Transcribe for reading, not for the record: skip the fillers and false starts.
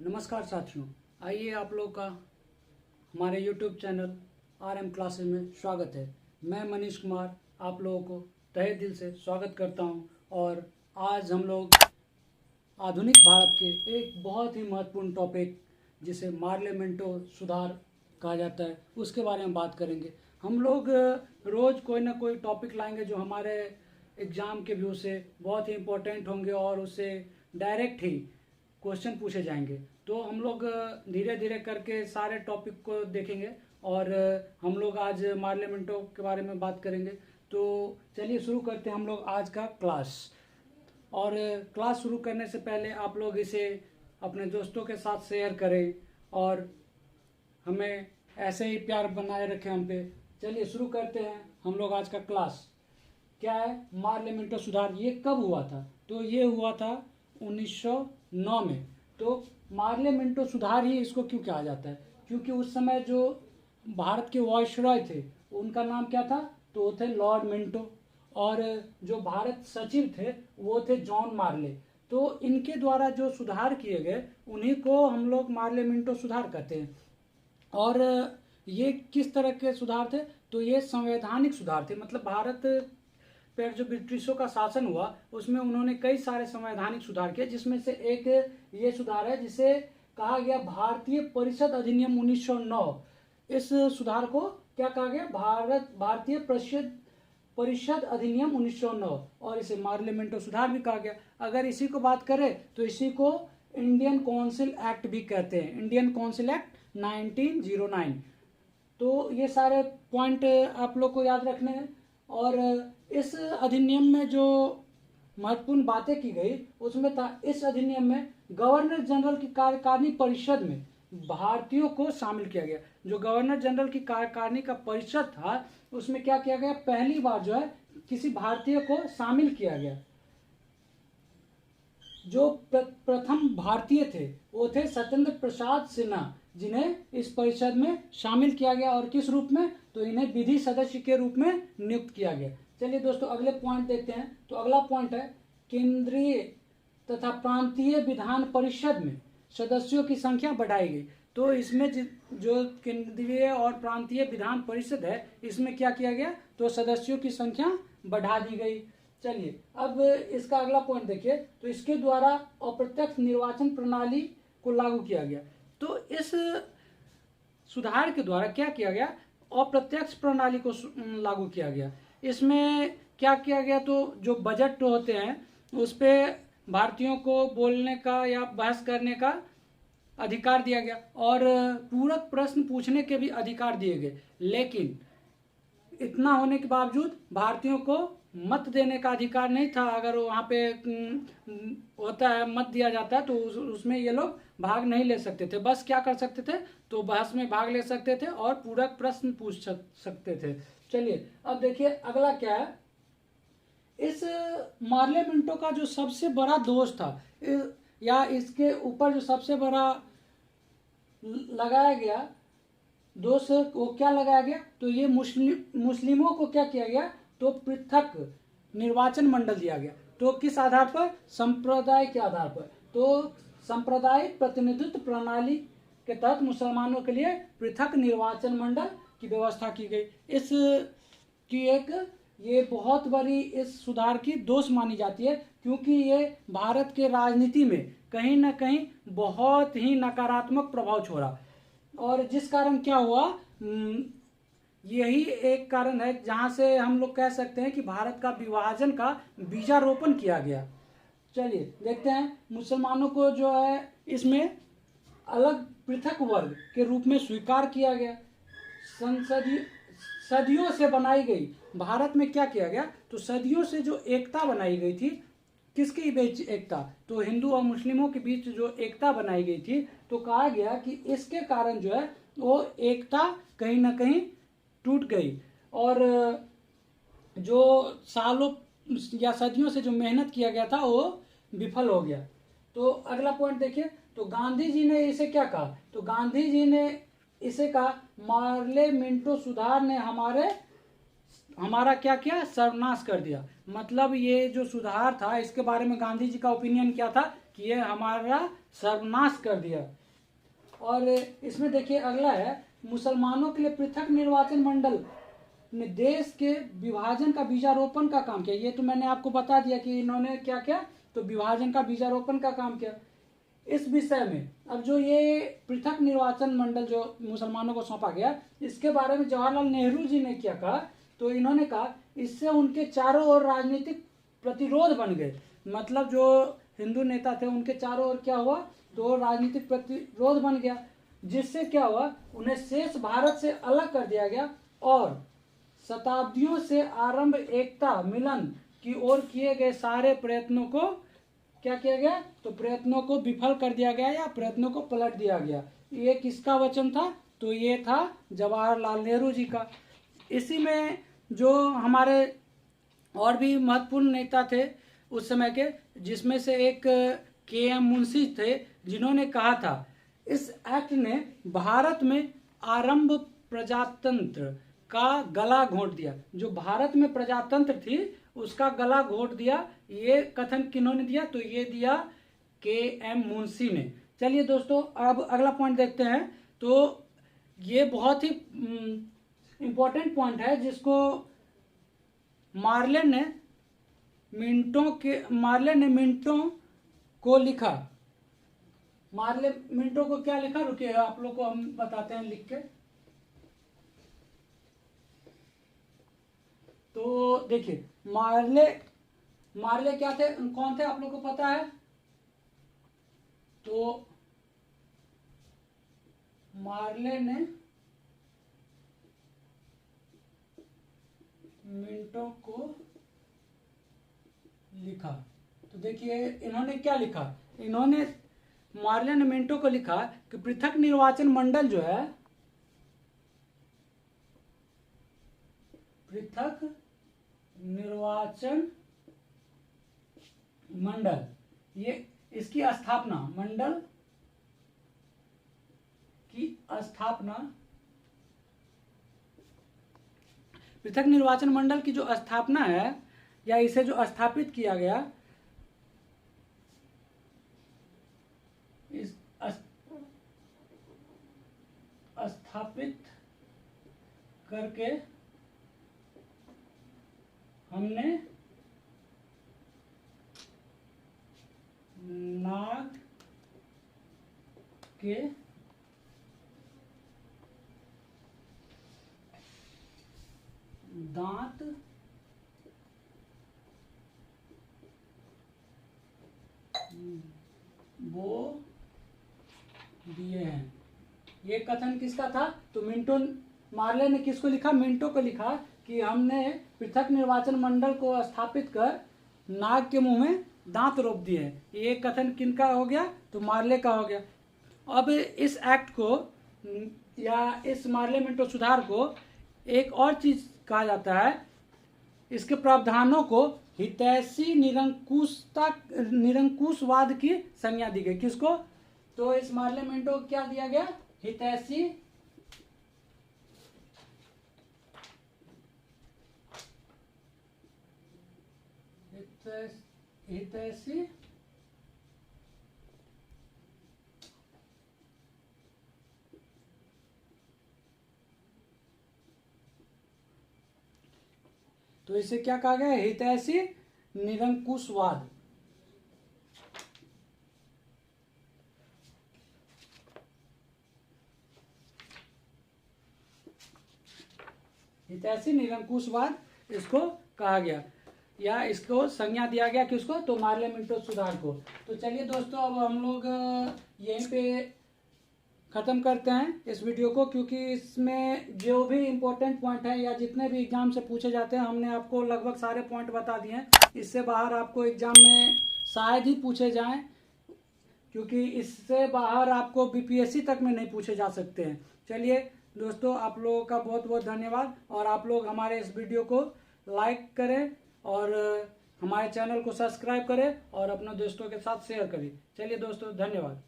नमस्कार साथियों, आइए आप लोग का हमारे YouTube चैनल RM क्लासेस में स्वागत है। मैं मनीष कुमार आप लोगों को तहे दिल से स्वागत करता हूं और आज हम लोग आधुनिक भारत के एक बहुत ही महत्वपूर्ण टॉपिक जिसे मार्लियामेंटो सुधार कहा जाता है उसके बारे में बात करेंगे। हम लोग रोज़ कोई ना कोई टॉपिक लाएंगे जो हमारे एग्ज़ाम के व्यू से बहुत ही इम्पोर्टेंट होंगे और उससे डायरेक्ट ही क्वेश्चन पूछे जाएंगे। तो हम लोग धीरे धीरे करके सारे टॉपिक को देखेंगे और हम लोग आज मार्लियामेंटो के बारे में बात करेंगे। तो चलिए शुरू करते हैं हम लोग आज का क्लास। और क्लास शुरू करने से पहले आप लोग इसे अपने दोस्तों के साथ शेयर करें और हमें ऐसे ही प्यार बनाए रखें हम पे। चलिए शुरू करते हैं हम लोग आज का क्लास। क्या है मार्लियामेंटो सुधार, ये कब हुआ था? तो ये हुआ था 1909 में। तो मार्लियामेंटो सुधार ही इसको क्यों कहा जाता है? क्योंकि उस समय जो भारत के वायसरॉय थे उनका नाम क्या था? तो वो थे लॉर्ड मिंटो और जो भारत सचिव थे वो थे जॉन मार्ले। तो इनके द्वारा जो सुधार किए गए उन्हीं को हम लोग मार्लियामेंटो सुधार कहते हैं। और ये किस तरह के सुधार थे? तो ये संवैधानिक सुधार थे। मतलब भारत पर जो ब्रिटिशों का शासन हुआ उसमें उन्होंने कई सारे संवैधानिक सुधार किए, जिसमें से एक ये सुधार है जिसे कहा गया भारतीय परिषद अधिनियम 1909। इस सुधार को क्या कहा गया? भारतीय परिषद अधिनियम 1909 और इसे मार्लियामेंटो सुधार भी कहा गया। अगर इसी को बात करें तो इसी को इंडियन काउंसिल एक्ट भी कहते हैं, इंडियन काउंसिल एक्ट 1909। तो ये सारे पॉइंट आप लोग को याद रखने हैं। और इस अधिनियम में जो महत्वपूर्ण बातें की गई उसमें था, इस अधिनियम में गवर्नर जनरल की कार्यकारिणी परिषद में भारतीयों को शामिल किया गया। जो गवर्नर जनरल की कार्यकारिणी का परिषद था उसमें क्या किया गया? पहली बार जो है किसी भारतीय को शामिल किया गया। जो प्रथम भारतीय थे वो थे सत्येंद्र प्रसाद सिन्हा, जिन्हें इस परिषद में शामिल किया गया। और किस रूप में? तो इन्हें विधि सदस्य के रूप में नियुक्त किया गया। चलिए दोस्तों अगले पॉइंट देखते हैं। तो अगला पॉइंट है केंद्रीय तथा प्रांतीय विधान परिषद में सदस्यों की संख्या बढ़ाई गई। तो इसमें जो केंद्रीय और प्रांतीय विधान परिषद है इसमें क्या किया गया? तो सदस्यों की संख्या बढ़ा दी गई। चलिए अब इसका अगला पॉइंट देखिए। तो इसके द्वारा अप्रत्यक्ष निर्वाचन प्रणाली को लागू किया गया। तो इस सुधार के द्वारा क्या किया गया? अप्रत्यक्ष प्रणाली को लागू किया गया। इसमें क्या किया गया? तो जो बजट होते हैं उस पे भारतीयों को बोलने का या बहस करने का अधिकार दिया गया और पूरक प्रश्न पूछने के भी अधिकार दिए गए। लेकिन इतना होने के बावजूद भारतीयों को मत देने का अधिकार नहीं था। अगर वहाँ पे होता है मत दिया जाता है तो उसमें ये लोग भाग नहीं ले सकते थे। बस क्या कर सकते थे? तो बहस में भाग ले सकते थे और पूरक प्रश्न पूछ सकते थे। चलिए अब देखिए अगला क्या है। इस मार्लियामेंटो का जो सबसे बड़ा दोष था या इसके ऊपर जो सबसे बड़ा लगाया गया दोष वो क्या लगाया गया? तो ये मुस्लिमों को क्या किया गया? तो पृथक निर्वाचन मंडल दिया गया। तो किस आधार पर? संप्रदाय के आधार पर। तो सांप्रदायिक प्रतिनिधित्व प्रणाली के तहत मुसलमानों के लिए पृथक निर्वाचन मंडल की व्यवस्था की गई। इस की एक ये बहुत बड़ी इस सुधार की दोष मानी जाती है, क्योंकि ये भारत के राजनीति में कहीं ना कहीं बहुत ही नकारात्मक प्रभाव छोड़ा। और जिस कारण क्या हुआ, यही एक कारण है जहां से हम लोग कह सकते हैं कि भारत का विभाजन का बीजारोपण किया गया। चलिए देखते हैं। मुसलमानों को जो है इसमें अलग पृथक वर्ग के रूप में स्वीकार किया गया। सदियों से बनाई गई भारत में क्या किया गया? तो सदियों से जो एकता बनाई गई थी, किसके बीच एकता? तो हिंदू और मुस्लिमों के बीच जो एकता बनाई गई थी, तो कहा गया कि इसके कारण जो है वो एकता कहीं ना कहीं टूट गई और जो सालों या सदियों से जो मेहनत किया गया था वो विफल हो गया। तो अगला पॉइंट देखिए। तो गांधी जी ने इसे क्या कहा? तो गांधी जी ने इसे कहा मार्लियामेंटो सुधार ने हमारा क्या किया? सर्वनाश कर दिया। मतलब ये जो सुधार था इसके बारे में गांधी जी का ओपिनियन क्या था? कि कि ये हमारा सर्वनाश कर दिया। और इसमें देखिए अगला है, मुसलमानों के लिए पृथक निर्वाचन मंडल ने देश के विभाजन का बीजारोपण का काम किया। ये तो मैंने आपको बता दिया कि इन्होंने क्या किया, तो विभाजन का बीजारोपण का काम किया। इस विषय में अब जो ये पृथक निर्वाचन मंडल जो मुसलमानों को सौंपा गया, इसके बारे में जवाहरलाल नेहरू जी ने क्या कहा, तो इन्होंने कहा इससे उनके चारों ओर राजनीतिक प्रतिरोध बन गए। मतलब जो हिंदू नेता थे उनके चारों ओर क्या हुआ, तो राजनीतिक प्रतिरोध बन गया, जिससे क्या हुआ, उन्हें शेष भारत से अलग कर दिया गया और शताब्दियों से आरंभ एकता मिलन की ओर किए गए सारे प्रयत्नों को क्या किया गया, तो प्रयत्नों को विफल कर दिया गया या प्रयत्नों को पलट दिया गया। ये किसका वचन था, तो ये था जवाहरलाल नेहरू जी का। इसी में जो हमारे और भी महत्वपूर्ण नेता थे उस समय के, जिसमें से एक के.एम. मुंशी थे, जिन्होंने कहा था इस एक्ट ने भारत में आरंभ प्रजातंत्र का गला घोंट दिया। जो भारत में प्रजातंत्र थी उसका गला घोंट दिया। ये कथन किन्होंने दिया, तो ये दिया के.एम. मुंशी ने। चलिए दोस्तों अब अगला पॉइंट देखते हैं। तो ये बहुत ही इम्पोर्टेंट पॉइंट है, जिसको मार्ले ने मिंटो को लिखा। मार्ले मिंटो को क्या लिखा, रुकिए आप लोग को हम बताते हैं लिख के। तो देखिए मार्ले क्या थे, कौन थे आप लोग को पता है, तो मार्ले ने मिंटो को लिखा। तो देखिए इन्होंने क्या लिखा, इन्होंने मार्ले ने मिंटो को लिखा कि पृथक निर्वाचन मंडल जो है, पृथक निर्वाचन मंडल, ये इसकी स्थापना, मंडल की स्थापना, पृथक निर्वाचन मंडल की जो स्थापना है या इसे जो स्थापित किया गया, इस स्थापित करके हमने नाग के दांत वो दिए हैं। ये कथन किसका था, तो मार्ले ने किसको लिखा, मिंटो को लिखा कि हमने पृथक निर्वाचन मंडल को स्थापित कर नाग के मुंह में दांत रोप दिए हैं। ये कथन किनका हो गया, तो मार्ले का हो गया। अब इस एक्ट को या इस मार्ले मिंटो सुधार को एक और चीज कहा जाता है, इसके प्रावधानों को हितैषी निरंकुशवाद की संज्ञा दी गई। किसको, तो इस मार्ले मिंटो को क्या दिया गया, हितैषी तो इसे क्या कहा गया, हितैषी निरंकुशवाद। हितैषी निरंकुशवाद इसको कहा गया या इसको संज्ञा दिया गया, किसको, तो मार्ले मिंटो सुधार को। तो चलिए दोस्तों अब हम लोग यहीं पे ख़त्म करते हैं इस वीडियो को, क्योंकि इसमें जो भी इम्पोर्टेंट पॉइंट है या जितने भी एग्जाम से पूछे जाते हैं हमने आपको लगभग सारे पॉइंट बता दिए हैं। इससे बाहर आपको एग्जाम में शायद ही पूछे जाएं, क्योंकि इससे बाहर आपको बीपीएससी तक में नहीं पूछे जा सकते हैं। चलिए दोस्तों आप लोगों का बहुत बहुत धन्यवाद, और आप लोग हमारे इस वीडियो को लाइक करें और हमारे चैनल को सब्सक्राइब करें और अपने दोस्तों के साथ शेयर करें। चलिए दोस्तों धन्यवाद।